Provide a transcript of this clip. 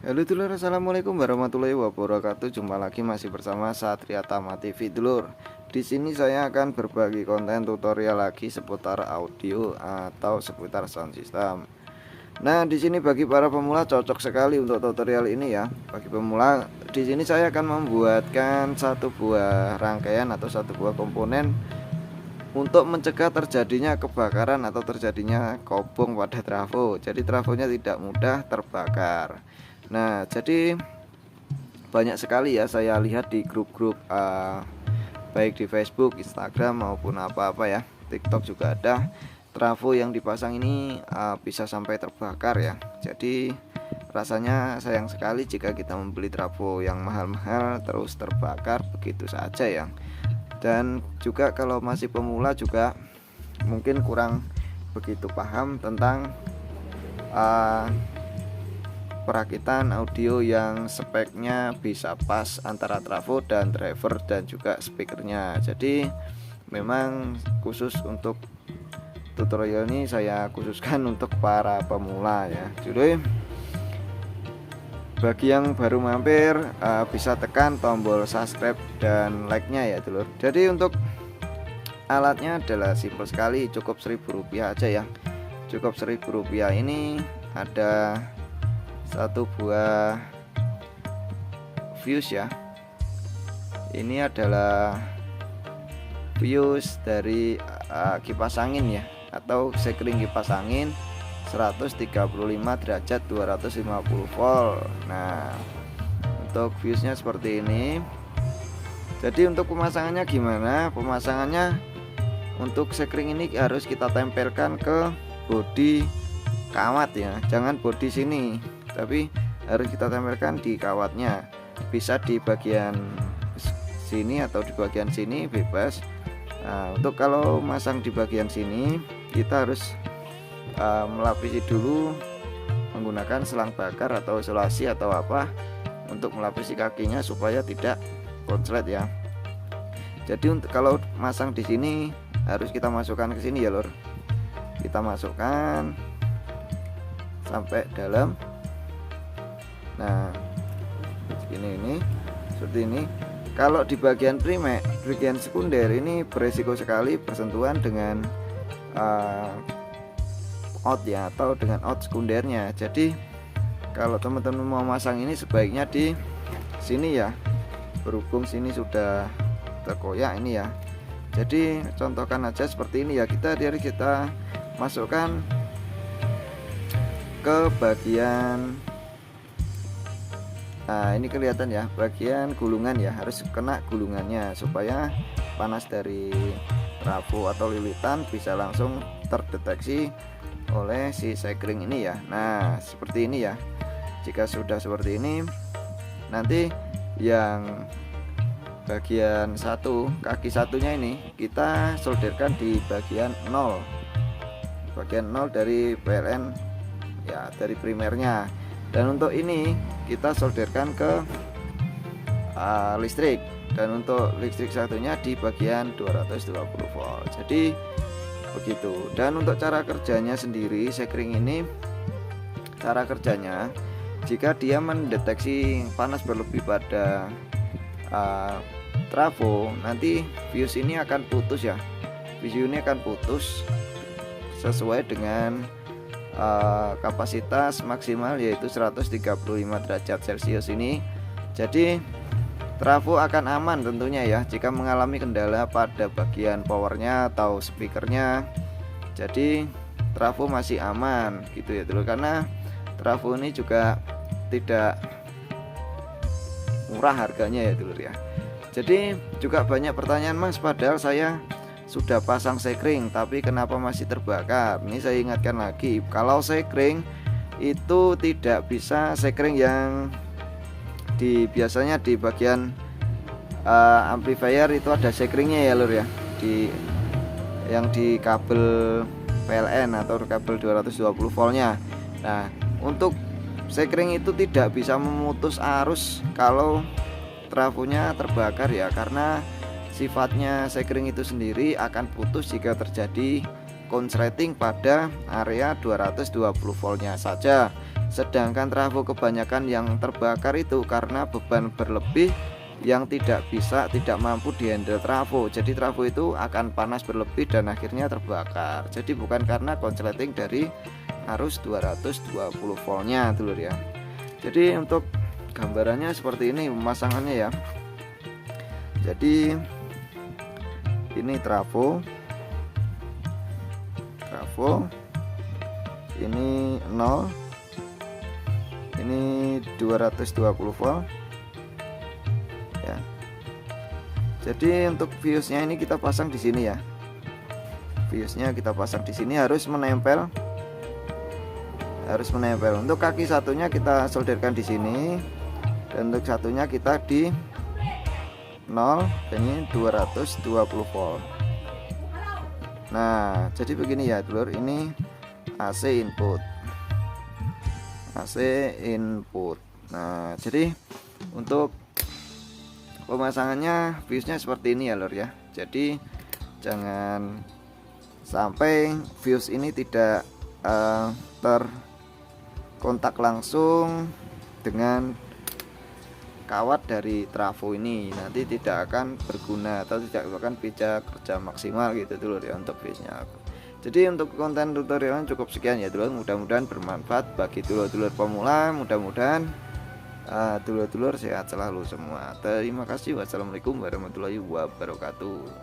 Halo dulur, assalamualaikum warahmatullahi wabarakatuh. Jumpa lagi masih bersama Satria Tama TV dulur. Di sini saya akan berbagi konten tutorial lagi seputar audio atau seputar sound system. Nah, di sini bagi para pemula cocok sekali untuk tutorial ini ya. Bagi pemula, di sini saya akan membuatkan satu buah rangkaian atau satu buah komponen untuk mencegah terjadinya kebakaran atau terjadinya kobong pada trafo. Jadi trafonya tidak mudah terbakar. Nah, jadi banyak sekali ya saya lihat di grup-grup baik di Facebook, Instagram maupun apa-apa ya, TikTok juga ada trafo yang dipasang ini bisa sampai terbakar ya. Jadi rasanya sayang sekali jika kita membeli trafo yang mahal-mahal terus terbakar begitu saja ya. Dan juga kalau masih pemula juga mungkin kurang begitu paham tentang perakitan audio yang speknya bisa pas antara trafo dan driver dan juga speakernya. Jadi memang khusus untuk tutorial ini saya khususkan untuk para pemula ya. Jadi bagi yang baru mampir bisa tekan tombol subscribe dan like-nya ya dulur. Jadi untuk alatnya adalah simpel sekali, cukup Rp1.000 aja ya. Cukup Rp1.000 ini ada satu buah fuse ya. Ini adalah fuse dari kipas angin ya, atau sekring kipas angin 135 derajat 250 volt. Nah, untuk fuse nya seperti ini. Jadi untuk pemasangannya gimana? Pemasangannya untuk sekring ini harus kita tempelkan ke bodi kawat ya, jangan bodi sini, tapi harus kita tempelkan di kawatnya. Bisa di bagian sini atau di bagian sini bebas. Nah, untuk kalau masang di bagian sini kita harus melapisi dulu menggunakan selang bakar atau isolasi atau apa untuk melapisi kakinya supaya tidak konslet ya. Jadi untuk kalau masang di sini harus kita masukkan ke sini ya lor. Kita masukkan sampai dalam. Nah, ini seperti ini. Kalau di bagian primer, bagian sekunder ini beresiko sekali bersentuhan dengan out ya, atau dengan out sekundernya. Jadi kalau teman-teman mau masang ini sebaiknya di sini ya, berhubung sini sudah terkoyak ini ya. Jadi contohkan aja seperti ini ya, kita masukkan ke bagian, nah ini kelihatan ya, bagian gulungan ya, harus kena gulungannya supaya panas dari trafo atau lilitan bisa langsung terdeteksi oleh si sekring ini ya. Nah seperti ini ya. Jika sudah seperti ini, nanti yang bagian kaki satunya ini kita solderkan di bagian 0 dari PLN ya, dari primernya. Dan untuk ini kita solderkan ke listrik, dan untuk listrik satunya di bagian 220 volt. Jadi begitu. Dan untuk cara kerjanya sendiri, sekring ini cara kerjanya, jika dia mendeteksi panas berlebih pada trafo, nanti fuse ini akan putus ya. Fuse ini akan putus sesuai dengan kapasitas maksimal yaitu 135 derajat Celcius ini. Jadi trafo akan aman tentunya ya jika mengalami kendala pada bagian powernya atau speakernya. Jadi trafo masih aman gitu ya dulu, karena trafo ini juga tidak murah harganya ya dulu ya. Jadi juga banyak pertanyaan, Mas, padahal saya sudah pasang sekring tapi kenapa masih terbakar? Ini saya ingatkan lagi, kalau sekring itu tidak bisa sekring yang biasanya di bagian amplifier itu ada sekringnya ya lur ya, yang di kabel PLN atau kabel 220 voltnya. Nah, untuk sekring itu tidak bisa memutus arus kalau trafonya terbakar ya, karena sifatnya sekring itu sendiri akan putus jika terjadi konsleting pada area 220 voltnya saja. Sedangkan trafo kebanyakan yang terbakar itu karena beban berlebih yang tidak mampu dihandle trafo. Jadi trafo itu akan panas berlebih dan akhirnya terbakar. Jadi bukan karena konsleting dari arus 220 voltnya dulur ya. Jadi untuk gambarannya seperti ini pemasangannya ya. Jadi ini trafo ini 0, ini 220 volt ya. Jadi untuk fuse-nya ini kita pasang di sini ya. Fuse-nya kita pasang di sini harus menempel. Untuk kaki satunya kita solderkan di sini dan untuk satunya kita di 0, ini 220 volt. Nah, jadi begini ya, dulur, ini AC input. Nah, jadi untuk pemasangannya fuse-nya seperti ini ya, lur ya. Jadi jangan sampai fuse ini tidak terkontak langsung dengan kawat dari trafo ini, nanti tidak akan berguna atau tidak akan bisa kerja maksimal gitu dulur ya untuk fuse-nya. Jadi untuk konten tutorialnya cukup sekian ya dulur, mudah-mudahan bermanfaat bagi dulur-dulur pemula, mudah-mudahan dulur-dulur sehat selalu semua. Terima kasih. Wassalamualaikum warahmatullahi wabarakatuh.